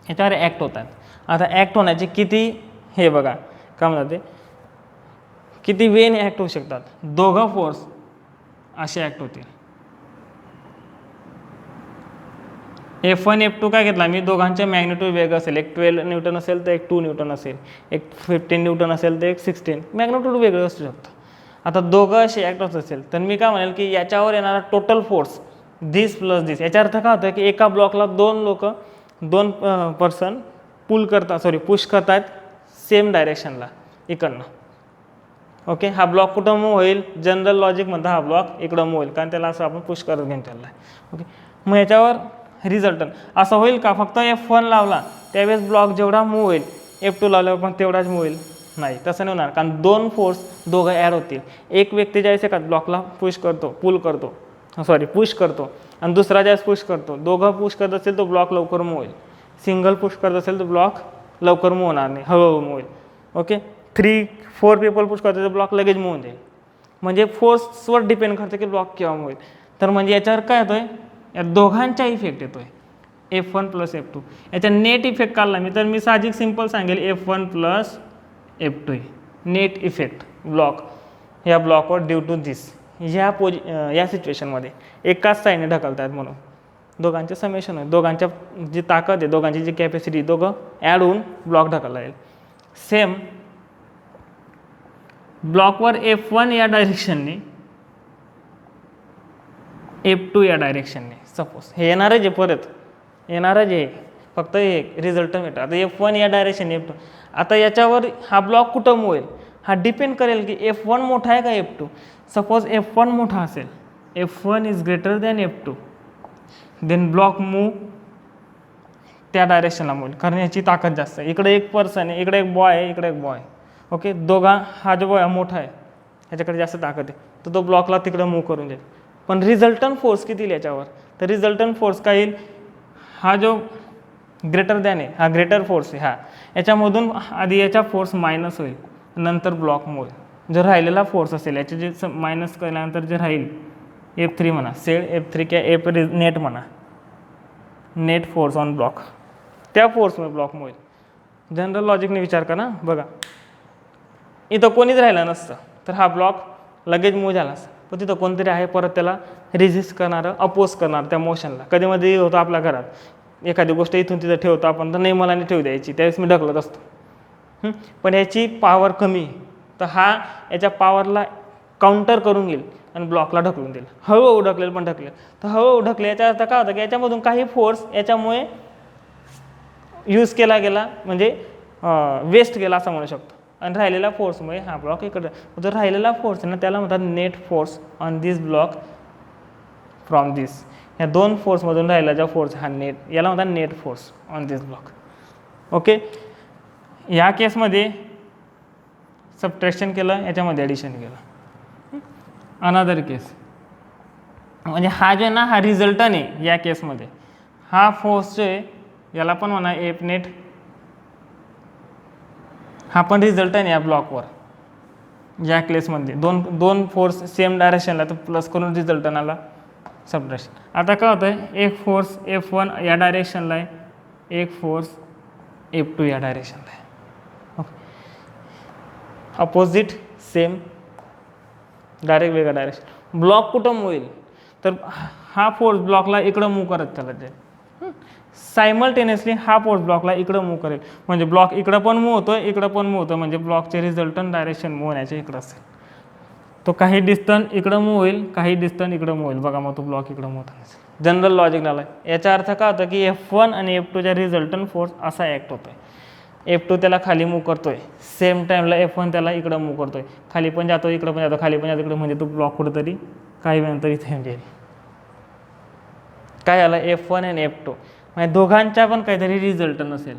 याच्यावर ॲक्ट होतात. आता ॲक्ट होण्याचे किती, हे बघा काय म्हणतात ते, किती वेने ॲक्ट होऊ शकतात. दोघं फोर्स असे ॲक्ट होतील. F1 F2 काय घेतला मी, दोघांचे मॅग्निट्यूड वेगळं असेल, एक 12 न्यूटन असेल तर एक 2 न्यूटन असेल, एक 15 न्यूटन असेल तर एक 16, मॅग्निट्यूड वेगळं असू शकतं. आता दोघं असे ॲक्ट होत असेल तर मी काय म्हणेल की याच्यावर येणारा टोटल फोर्स दिस प्लस दिस. याचा अर्थ काय होतं की एका ब्लॉकला 2 पर्सन पुश करतात सेम डायरेक्शनला इकडनं. ओके, हा ब्लॉक कुठं मूव्ह होईल, जनरल लॉजिक म्हणता हा ब्लॉक इकडं मूव्ह होईल, कारण त्याला असं आपण पुश करत घेऊन चालला आहे. ओके, मग याच्यावर रिझल्टंट असं होईल का, फक्त F1 लावला त्यावेळेस ब्लॉक जेवढा मूव्ह होईल F2 लावल्यावर पण तेवढाच मूव्ह होईल, नाही तसं नाही होणार, कारण 2 फोर्स दोघं ॲड होतील. एक व्यक्ती ज्यावेळेस एका ब्लॉकला पुश करतो आणि दुसरा ज्यावेळेस पुश करतो, दोघं पुश करत असेल तो ब्लॉक लवकर मूव्ह होईल. सिंगल पुश करत असेल तर ब्लॉक लवकर मूव्ह होणार नाही, हळूहळू मूव्ह होईल. ओके, 3-4 पीपल पुश करतो तर ब्लॉक लगेच मूव्ह होऊन जाईल. म्हणजे फोर्सवर डिपेंड करतं की ब्लॉक केव्हा मूव्ह होईल. तर म्हणजे याच्यावर काय येतो आहे, या दोघांचा इफेक्ट येतो आहे, F1 + F2. याचा नेट इफेक्ट काढला मी तर मी साहजिक सिम्पल सांगेल F1 + F2 net effect block, या ब्लॉकवर ड्यू टू दिस, या सिच्युएशनमध्ये एकाच साईडने ढकलत आहेत म्हणून दोघांचे समेशन आहे, दोघांच्या जी ताकद आहे, दोघांची जी कॅपॅसिटी, दोघं ॲड होऊन ब्लॉक ढकलला येईल. सेम ब्लॉकवर F1 या डायरेक्शनने, F2 या डायरेक्शनने, सपोज हे येणारच आहे, परत येणारच आहे, फक्त एक रिझल्टंट वेक्टर. आता F1 या डायरेक्शनने F2, आता याच्यावर हा ब्लॉक कुठं मूव्ह होईल हा डिपेंड करेल की F1 मोठा आहे का F2. सपोज F1 मोठा असेल, F1 is greater than F2, then block move त्या डायरेक्शनला मूव्ह, कारण याची ताकद जास्त आहे. इकडे एक पर्सन आहे, इकडे एक बॉय आहे, इकडे एक बॉय. ओके, दोघा, हा जो बॉय मोठा आहे ह्याच्याकडे जास्त ताकद आहे, तर तो ब्लॉकला तिकडं मूव्ह करून जाईल. पण रिझल्टंट फोर्स किती येईल याच्यावर, तर रिझल्टंट फोर्स काय येईल, हा जो ग्रेटर दॅन आहे, हा ग्रेटर फोर्स आहे, हा याच्यामधून आधी याच्या फोर्स मायनस होईल, नंतर ब्लॉक मूव्ह होईल. जर राहिलेला फोर्स असेल याचे जे मायनस केल्यानंतर जे राहील F3 म्हणा, सेड F3 किंवा F नेट म्हणा, नेट फोर्स ऑन ब्लॉक, त्या फोर्समुळे ब्लॉक मूव्ह होईल. जनरल लॉजिकने विचार करा बघा, इथं कोणीच राहिलं नसतं तर हा ब्लॉक लगेच मूव्ह झाला असता, पण तिथं कोणतरी आहे परत त्याला रेझिस्ट करणारं, अपोज करणार त्या मोशनला. कधीमध्ये होतं आपल्या घरात एखादी गोष्ट इथून तिथं ठेवतो आपण, तर नाही मला नाही ठेवू द्यायची, त्यावेळेस मी ढकलत असतो. पण याची पॉवर कमी, तर हा याच्या पॉवरला काउंटर करून घेईल आणि ब्लॉकला ढकलून देईल. हळूहळू ढकलेल पण ढकलेल, तर हळूहळू ढकले याचा अर्थ काय होतं की याच्यामधून काही फोर्स याच्यामुळे यूज केला गेला, म्हणजे वेस्ट गेला असं म्हणू शकतो. आणि राहिलेल्या फोर्समुळे हा ब्लॉक इकडे, जर राहिलेला फोर्स आहे ना त्याला म्हणतात net force on this block from this. या दोन फोर्समधून राहिला जो फोर्स हा नेट, याला म्हणतात net force on this block. Okay, या केसमध्ये सबट्रॅक्शन केलं, याच्यामध्ये ॲडिशन केलं. अनदर केस म्हणजे हा जो आहे ना, हा रिझल्टंट आहे या केसमध्ये, हा फोर्स जो आहे याला पण म्हणा एफ नेट, हा पण रिझल्टंट आहे या ब्लॉकवर. या केसमध्ये दोन फोर्स सेम डायरेक्शनला, तर प्लस करून रिझल्टंट आला सबट्रॅक्शन. आता काय होतं आहे, एक फोर्स F1 या डायरेक्शनला आहे, एक फोर्स F2 या डायरेक्शनला आहे. ओके, अपोजिट सेम, डायरेक्ट वेगळं डायरेक्शन. ब्लॉक कुठं मूव्ह होईल, तर हा फोर्स ब्लॉकला इकडं मूव्ह करत चालत जाईल. सायमल्टेनियसली हा फोर्स ब्लॉकला इकडं मूव्ह करेल, म्हणजे ब्लॉक इकडं पण मूव्ह होतो, इकडं पण मूव्ह होतं, म्हणजे ब्लॉकचे रिझल्टंट डायरेक्शन मूव्ह होण्याचे इकडं असेल. तो काही डिस्टन्स इकडं मूव्ह होईल, काही डिस्टन्स इकडं मूव्ह होईल. बघा मग तो ब्लॉक इकडं मूव्ह होता. जनरल लॉजिक झालं. याचा अर्थ काय होतं की F1 आणि F2च्या रिझल्टंट फोर्स असा ॲक्ट होतो आहे. F2 त्याला खाली मूव्ह करतोय, सेम टाईमला F1 त्याला इकडं मूव्ह करतोय, खाली पण जातो, इकडं पण जातो, खाली पण जातो, इकडं, म्हणजे तो ब्लॉक कुठंतरी काही वेळानंतर इथे येईल. काय आलं, F1 आणि F2 म्हणजे दोघांच्या पण काहीतरी रिझल्टंट असेल,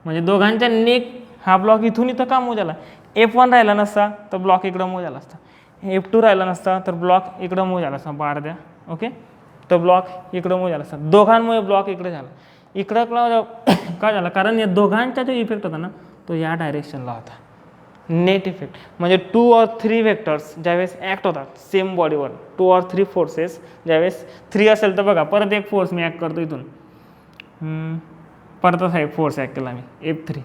म्हणजे दोघांच्या नेक हा ब्लॉक इथून इथं का मूव्ह झाला. F1 राहिला नसता तर ब्लॉक इकडं मूव्ह झाला असता, F2 राहिला नसता तर ब्लॉक इकडं मूव्ह झाला असता, बार द्या. ओके, तर ब्लॉक इकडं मूव्ह झाला असता, दोघांमुळे ब्लॉक इकडे झाला. इकडं काय झालं, कारण या दोघांचा जो इफेक्ट होता ना तो या डायरेक्शनला होता, नेट इफेक्ट. म्हणजे 2 or 3 वेक्टर्स ज्यावेळेस ॲक्ट होतात सेम बॉडीवर, 2 or 3 फोर्सेस ज्यावेळेस 3 असेल तर बघा परत एक फोर्स मी ॲक्ट करतो इथून, परत असा एक फोर्स ॲक्ट केला मी F3.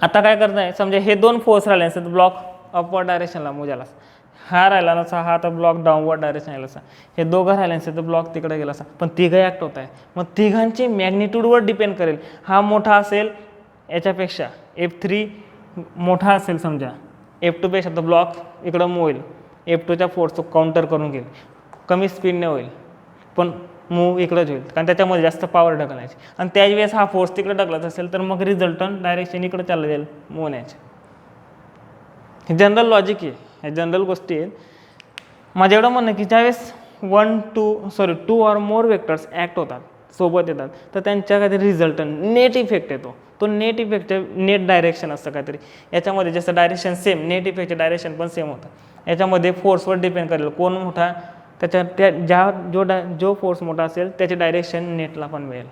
आता काय करत आहे, समजा हे दोन फोर्स राहिले असते तर ब्लॉक अपवर्ड डायरेक्शनला मूव्ह झाला असता, हा राहिला नसा, हा तर ब्लॉक डाऊनवर्ड डायरेक्शन आला असता, हे दोघं राहिले नसते तर ब्लॉक तिकडे गेला असता. पण तिघं ॲक्ट होत आहे, मग तिघांची मॅग्निट्यूडवर डिपेंड करेल. हा मोठा असेल याच्यापेक्षा, F3 मोठा असेल समजा F2 पेक्षा, तर ब्लॉक इकडं मूव्ह होईल, F2च्या फोर्स काउंटर करून घेईल, कमी स्पीडने होईल पण मूव्ह इकडंच होईल, कारण त्याच्यामध्ये जास्त पॉवर ढकलायची. आणि त्यावेळेस हा फोर्स तिकडे ढकलत असेल तर मग रिझल्टंट डायरेक्शन इकडे चाललं जाईल मूव्ह होण्याचे. हे जनरल लॉजिक आहे, हे जनरल गोष्टी आहेत. माझं एवढं म्हणणं की ज्यावेळेस 2 or more वेक्टर्स ॲक्ट होतात, सोबत येतात, तर त्यांच्या काहीतरी रिझल्टंट नेट इफेक्ट येतो. तो नेट इफेक्ट नेट डायरेक्शन असतं काहीतरी, याच्यामध्ये जसं डायरेक्शन सेम, नेट इफेक्टचे डायरेक्शन पण सेम होतं. याच्यामध्ये फोर्सवर डिपेंड करेल कोण मोठा, त्याच्या त्या जो फोर्स मोठा असेल त्याचे डायरेक्शन नेटला पण मिळेल.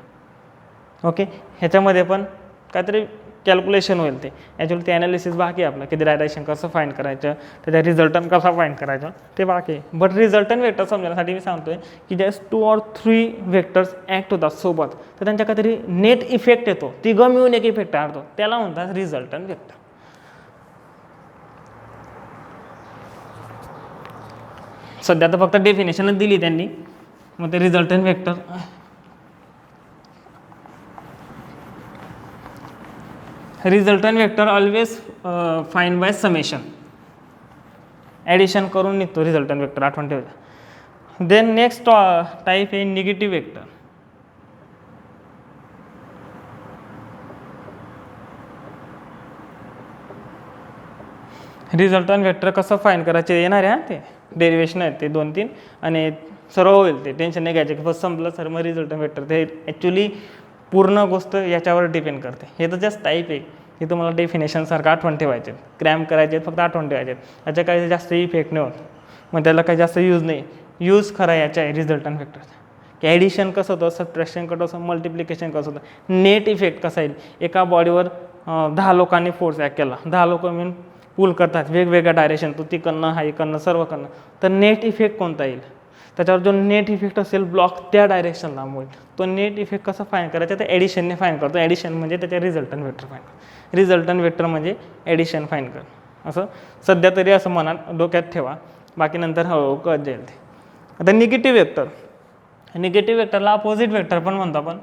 ओके, ह्याच्यामध्ये पण काहीतरी कॅल्क्युलेशन होईल. ते ॲक्च्युअली ते ॲनालिसिस बाकी आहे आपलं, की डायरेक्शन कसं फाईंड करायचं, त्याच्या रिझल्टंट कसा फाईंड करायचं ते बाकी आहे. बट रिझल्टंट वेक्टर समजण्यासाठी मी सांगतो आहे की ज्यावेळेस 2 or 3 वेक्टर्स ॲक्ट होतात सोबत, तर त्यांच्या काहीतरी नेट इफेक्ट येतो, तिघं मिळून एक इफेक्ट आणतो, त्याला म्हणतात रिझल्टंट वेक्टर. सध्या तर फक्त डेफिनेशनच दिली त्यांनी, मग ते resultant vector. Resultant vector always find by summation, addition करून निघतो रिझल्टंट वेक्टर, आठवण ठेवायचा. देन नेक्स्ट टाईप आहे निगेटिव्ह वेक्टर. रिझल्टंट वेक्टर कसं फाईंड करायचे येणार आहे, ते डेरिवेशन आहेत ते 2-3, आणि सर्व होईल, ते टेन्शन नाही घ्यायचं की फक्त संपलं सर मग रिझल्टंट वेक्टर. ते ॲक्च्युली पूर्ण गोष्ट याच्यावर डिपेंड करते. हे तर जस्ट टाईप आहे, हे तुम्हाला डेफिनेशनसारखं आठवण ठेवायचे, क्रॅम करायचे, फक्त आठवण ठेवायचे, याच्या काही जास्त इफेक्ट नाही होत, मग त्याला काही जास्त यूज नाही. यूज खरा याच्या आहे रिझल्टंट वेक्टरचा, की ॲडिशन कसं होतं, सबट्रॅक्शन कसं होतं, मल्टिप्लिकेशन कसं होतं, नेट इफेक्ट कसा येईल. एका बॉडीवर 10 लोकांनी फोर्स ॲक्ट केला, 10 लोक मिळून पुल करतात वेगवेगळ्या डायरेक्शन, तो तिकडनं हा इकडनं सर्व कडनं, तर नेट इफेक्ट कोणता येईल, त्याच्यावर जो नेट इफेक्ट असेल ब्लॉक त्या डायरेक्शनला होईल. तो नेट इफेक्ट कसा फाईन करायचा, ते ॲडिशनने फाईन करतो. ॲडिशन म्हणजे त्याच्या रिझल्टंट वेक्टर फाईन कर, रिझल्टंट वेक्टर म्हणजे ॲडिशन फाईन कर, असं सध्या तरी असं मनात डोक्यात ठेवा, बाकी नंतर हळूहळू कळत जाईल ते. आता निगेटिव्ह वेक्टर, निगेटिव्ह वेक्टरला अपोजिट वेक्टर पण म्हणतो आपण.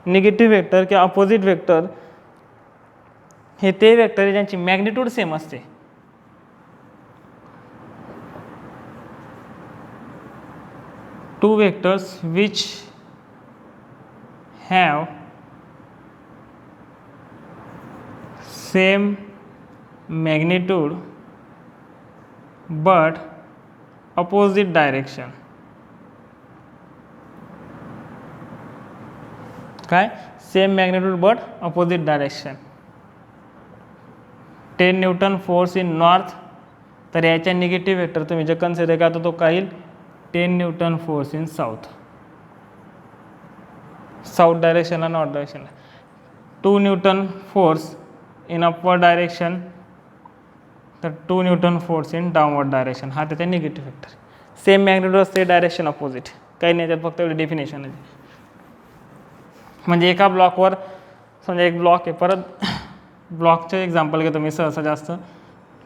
निगेटिव्ह वेक्टर किंवा अपोजिट वेक्टर हे ते वेक्टर आहे ज्यांची मॅग्निट्यूड सेम असते. Two vectors which have same magnitude but opposite direction. काय, same magnitude but opposite direction. 10 newton force in north, तर याच्या निगेटिव्ह वेक्टर तुम्ही जे कन्सिडर करता तो काय येईल, 10 newton force in south, south डायरेक्शनला नॉर्थ डायरेक्शनला. 2 newton force in upward direction, तर 2 newton force in downward direction, हा त्याचा निगेटिव्ह वेक्टर. सेम मॅग्निट्यूड असते, डायरेक्शन अपोजिट, काही नाही त्यात, फक्त एवढी डेफिनेशन आहे. म्हणजे एका ब्लॉकवर समजा एक ब्लॉक आहे, परत ब्लॉकचं एक्झाम्पल घेतो मी सहसा जास्त.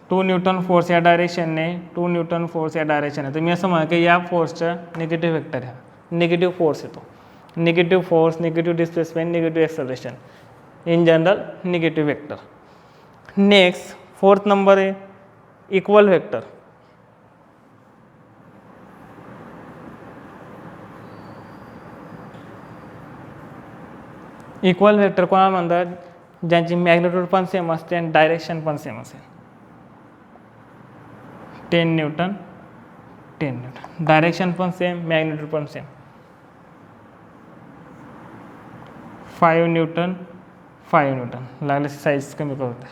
2 न्यूटन फोर्स या डायरेक्शनने, 2 न्यूटन फोर्स या डायरेक्शनने, तर मी असं म्हणा की या फोर्सच्या निगेटिव्ह वेक्टर ह्या निगेटिव्ह फोर्स येतो, negative force, negative displacement, negative acceleration, in general negative vector. Next 4th number आहे इक्वल वेक्टर. इक्वल वेक्टर कोणाला म्हणतात, ज्यांची मॅग्निट्यूड पण सेम असते आणि डायरेक्शन पण सेम असेल. 10 न्यूटन 10 न्यूटन, डायरेक्शन पण सेम, मॅग्निट्यूड पण सेम. 5 न्यूटन 5 न्यूटन, लागले साईज कमी करत,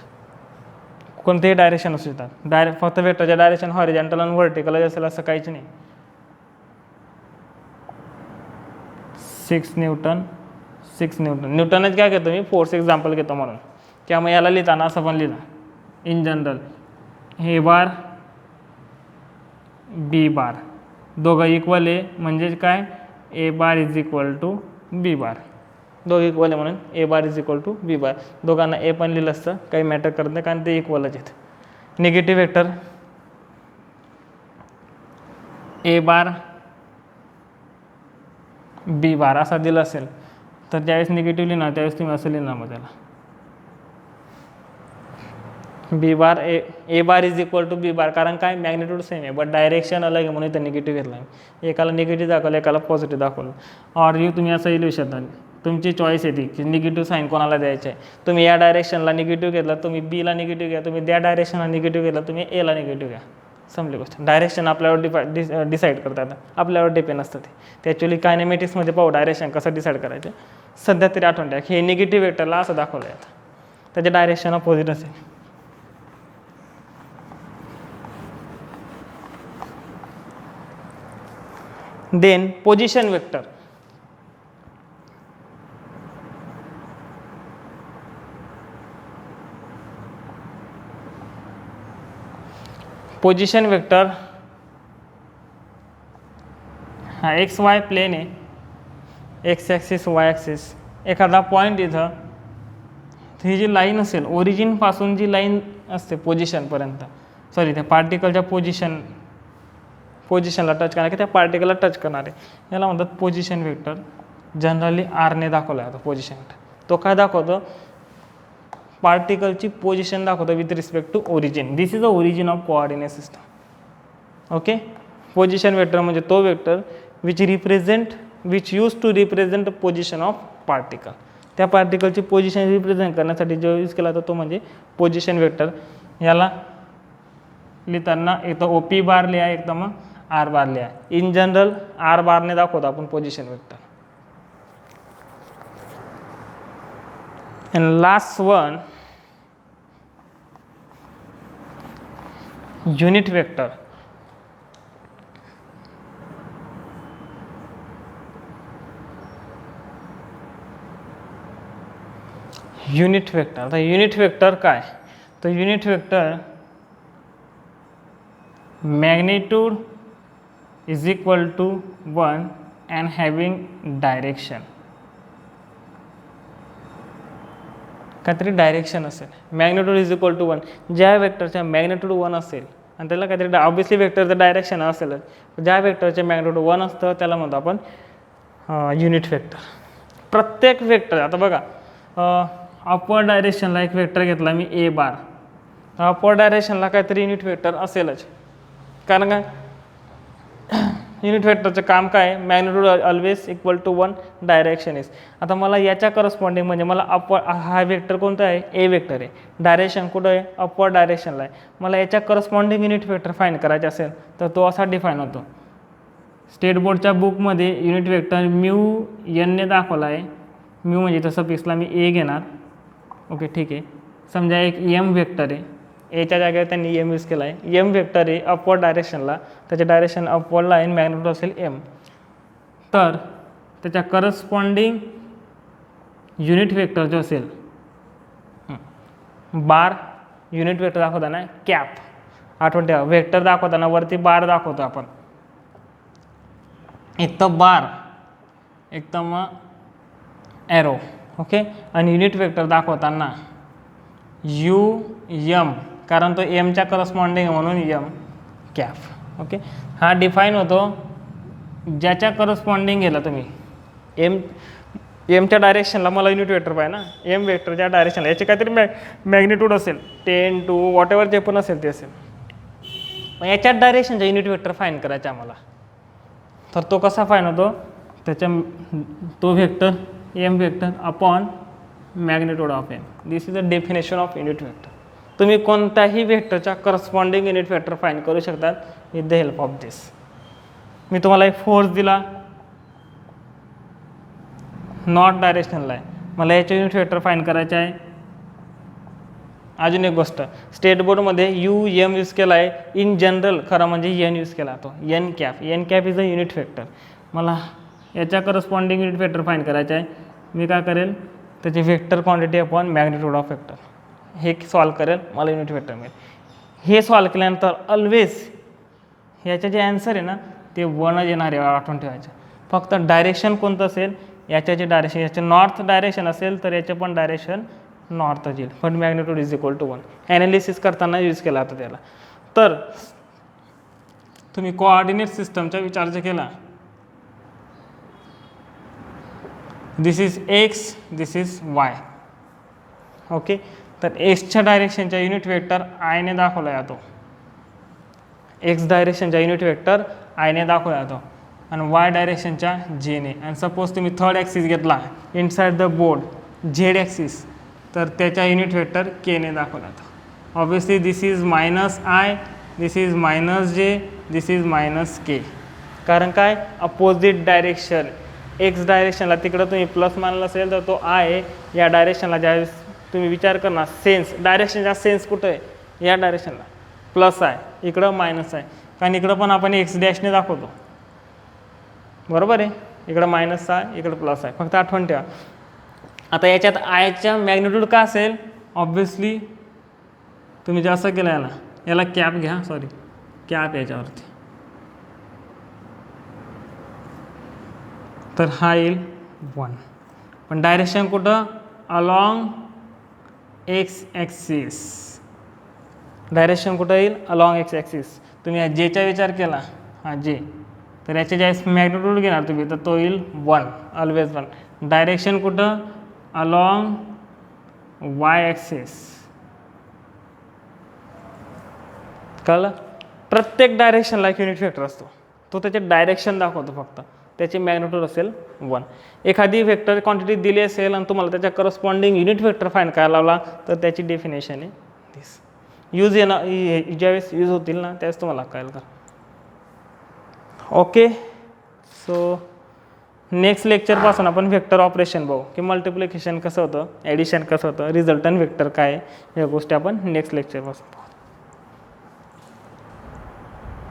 कोणतेही डायरेक्शन असू शकतात. फक्त वेक्टरच्या डायरेक्शन हॉरिझॉन्टल आणि व्हर्टिकल असेल असं काहीच नाही. 6 न्यूटन 6 न्यूटन. न्यूटनच काय घेतो मी, फोर्स एक्झाम्पल घेतो म्हणून, किंवा मग याला लिहिताना असं पण लिहिलं इन जनरल, हे बार बी बार दोघं इक्वल आहे, म्हणजे काय, A bar is equal to B bar, दोघं इक्वल आहे म्हणून A bar is equal to B bar. दोघांना ए पण लिहिलं असतं, काही मॅटर करत नाही, कारण ते इक्वलच आहेत. Negative vector A bar B bar असा दिला असेल, तर ज्यावेळेस निगेटिव्ह लिहिणार त्यावेळेस तुम्ही असं लिहिणार, मग त्याला B bar A bar is equal to B bar, कारण काय मॅग्निट्यूड सेम आहे बट डायरेक्शन अलग आहे म्हणून इथं निगेटिव्ह घेतला आहे. एकाला निगेटिव्ह दाखवलं, एकाला पॉझिटिव्ह दाखवलं. ऑर यू तुम्ही असं लिहू शकता, तुमची चॉईस येते की निगेटिव्ह साईन कोणाला द्यायचं आहे. तुम्ही या डायरेक्शनला निगेटिव्ह घेतला, तुम्ही बीला निगेटिव्ह घ्या, तुम्ही त्या डायरेक्शनला निगेटिव्ह घेतला, तुम्ही एला निगेटिव्ह घ्या. संपली गोष्ट. डायरेक्शन आपल्यावर डिसाईड करता येतं, आपल्यावर डिपेंड असतं ते ॲक्च्युली कायनेमॅटिक्समध्ये पाहू डायरेक्शन कसं डिसाईड करायचं. सध्या तरी आठवण द्या की हे निगेटिव्ह वेक्टरला असं दाखवलं आहे, त्याचे डायरेक्शन अपोजिट असेल. Then position vector. Position vector हा एक्स वाय प्लेन आहे, एक्स ॲक्सिस वाय ॲक्सिस. एखादा पॉईंट इथं, ही जी लाईन असेल ओरिजिनपासून जी लाईन असते पोझिशनपर्यंत, सॉरी त्या पार्टिकलच्या पोझिशनला टच करणार की त्या पार्टिकलला टच करणार आहे, याला म्हणतात पोझिशन वेक्टर. जनरली आरने दाखवला जातो पोझिशन वेक्टर. तो काय दाखवतो, पार्टिकलची पोझिशन दाखवतो with respect to origin. This is the origin of coordinate system. Okay, position vector म्हणजे तो vector which use to represent position of particle. त्या पार्टिकलची पोझिशन रिप्रेझेंट करण्यासाठी जो यूज केला जातो तो म्हणजे पोझिशन वेक्टर. याला लिहिताना एक तर ओ पी बार लिहा, एक तर मग आर बार लिहा. इन जनरल आर बारने दाखवतो आपण position vector. And last one unit vector. Unit vector. आता युनिट वेक्टर काय, तर unit vector magnitude is equal to 1 and having direction. काहीतरी डायरेक्शन असेल. मॅग्निट्यूड इज इक्वल टू 1, ज्या वेक्टरच्या मॅग्निट्यूड 1 असेल आणि त्याला काहीतरी ऑब्वियसली वेक्टरचं डायरेक्शन असेलच, ज्या वेक्टरचे मॅग्निट्यूड 1 असतं त्याला म्हणतो आपण युनिट वेक्टर. प्रत्येक वेक्टर, आता बघा अपवर्ड डायरेक्शनला एक वेक्टर घेतला मी ए बार, तर अपवर्ड डायरेक्शनला काहीतरी युनिट वेक्टर असेलच. कारण काय, युनिट वेक्टरचं काम काय, magnitude always equal to 1, direction is. आता मला याच्या करस्पॉन्डिंग म्हणजे मला हा वेक्टर कोणता आहे, ए वेक्टर आहे, डायरेक्शन कुठं आहे, अपवर्ड डायरेक्शनला आहे. मला याच्या करस्पॉन्डिंग युनिट वेक्टर फाईंड करायचे असेल तर तो असा डिफाईन होतो. स्टेट बोर्डच्या बुकमध्ये युनिट वेक्टर म्यू एनने दाखवला आहे. म्यू म्हणजे तसं पीसला मी ए घेणार. ओके ठीक आहे. समजा एक एम वेक्टर आहे, एच्या जागेवर त्यांनी एम यूज केला आहे. एम वेक्टर आहे अपवर्ड डायरेक्शनला, त्याचे डायरेक्शन अपवर्डला आहे, मॅग्निट्यूड असेल एम. तर त्याच्या करस्पॉन्डिंग युनिट वेक्टर जो असेल, बार युनिट वेक्टर दाखवताना कॅप, आठवण ठेवा वेक्टर दाखवताना वरती बार दाखवतो आपण. एक तर बार, एक तर मग ॲरो. ओके. आणि युनिट वेक्टर दाखवताना यू एम, कारण तो एमच्या करस्पॉन्डिंग म्हणून एम कॅप. ओके. हा डिफाईन होतो ज्याच्या करस्पॉन्डिंग गेला तुम्ही एमच्या डायरेक्शनला मला युनिट वेक्टर पाहिजे ना, एम वेक्टरच्या डायरेक्शनला याचे काहीतरी मॅग्निट्यूड असेल 10 to वॉट एव्हर जे पण असेल ते असेल. मग याच्यात डायरेक्शनचा युनिट वेक्टर फाईन करायचा आम्हाला. तर तो कसा फाईन होतो, त्याच्या तो vector M vector upon magnitude of M. This is the definition of unit vector. तुम्ही कोणत्याही वेक्टरच्या करस्पॉन्डिंग युनिट वेक्टर फाईंड करू शकतात with the help of this. मी तुम्हाला एक फोर्स दिला, नॉट डायरेक्शनला आहे, मला याचे युनिट वेक्टर फाईंड करायचे आहे. अजून एक गोष्ट, स्टेट बोर्डमध्ये यू एम यूज केला आहे. इन जनरल खरं म्हणजे एन यूज केला तो, N cap. N cap is a unit vector. मला याच्या करस्पॉन्डिंग युनिट वेक्टर फाईंड करायचं आहे. मी काय करेल, त्याची vector quantity upon magnitude of vector हे सॉल्व करेल, मला युनिट वेक्टर मिळेल. हे सॉल्व केल्यानंतर ऑलवेज याचे जे ॲन्सर आहे ना ते 1च येणार आहे, आठवण ठेवायचं. फक्त डायरेक्शन कोणतं असेल, याच्याचे डायरेक्शन, याचे नॉर्थ डायरेक्शन असेल तर याचे पण डायरेक्शन नॉर्थच येईल. पण magnitude is equal to 1 analysis करताना यूज केला होता त्याला. तर तुम्ही कोऑर्डिनेट सिस्टमचा विचार जर केला, this is X, this is Y. Okay. तर एक्सच्या डायरेक्शनच्या युनिट वेक्टर आयने दाखवला जातो, एक्स डायरेक्शनच्या युनिट वेक्टर आयने दाखवला जातो आणि वाय डायरेक्शनच्या जेने. आणि सपोज तुम्ही थर्ड ॲक्सिस घेतला inside the board Z axis, तर त्याच्या युनिट वेक्टर केने दाखवला जातो. Obviously this is minus I, this is minus J, this is minus K. कारण काय, अपोजिट डायरेक्शन. एक्स डायरेक्शनला तिकडं तुम्ही प्लस मानलं असेल तर तो आहे, या डायरेक्शनला ज्यावेळेस तुम्ही विचार करणार सेन्स, डायरेक्शनचा सेन्स कुठं आहे, या डायरेक्शनला प्लस आहे, इकडं मायनस आहे. कारण इकडं पण आपण एक्स डॅशने दाखवतो, बरोबर आहे. इकडं मायनस आहे, इकडं प्लस आहे, फक्त आठवण ठेवा. आता याच्यात आयच्या मॅग्निट्यूड का असेल, ऑब्वियसली तुम्ही जे असं केलं याला कॅप घ्या, सॉरी कॅप याच्यावरती, तर हा येईल 1. पण डायरेक्शन कुठं, अलॉंग एक्स ॲक्सिस. डायरेक्शन कुठं येईल, अलॉंग एक्स ॲक्सिस. तुम्ही जेचा विचार केला, हा जे, तर याचे ज्यावेळेस मॅग्निट्यूड घेणार तुम्ही तर तो येईल 1, ऑलवेज 1. डायरेक्शन कुठं, अलॉंग वाय ॲक्सिस. कळलं. प्रत्येक डायरेक्शनला एक युनिट वेक्टर असतो, तो त्याचे डायरेक्शन दाखवतो फक्त, त्याचे मॅग्निट्यूड असेल 1. एखादी वेक्टर क्वांटिटी दिली असेल आणि तुम्हाला त्याच्या करस्पॉन्डिंग युनिट वेक्टर फाईंड करायला लावला तर त्याची डेफिनेशन आहे दिस. यूज येणार ज्यावेळेस यूज होतील ना त्यावेळेस तुम्हाला कळेल का. ओके. सो नेक्स्ट लेक्चरपासून आपण व्हेक्टर ऑपरेशन बघू की मल्टिप्लिकेशन कसं होतं, ॲडिशन कसं होतं, रिझल्टंट व्हेक्टर काय, या गोष्टी आपण नेक्स्ट लेक्चरपासून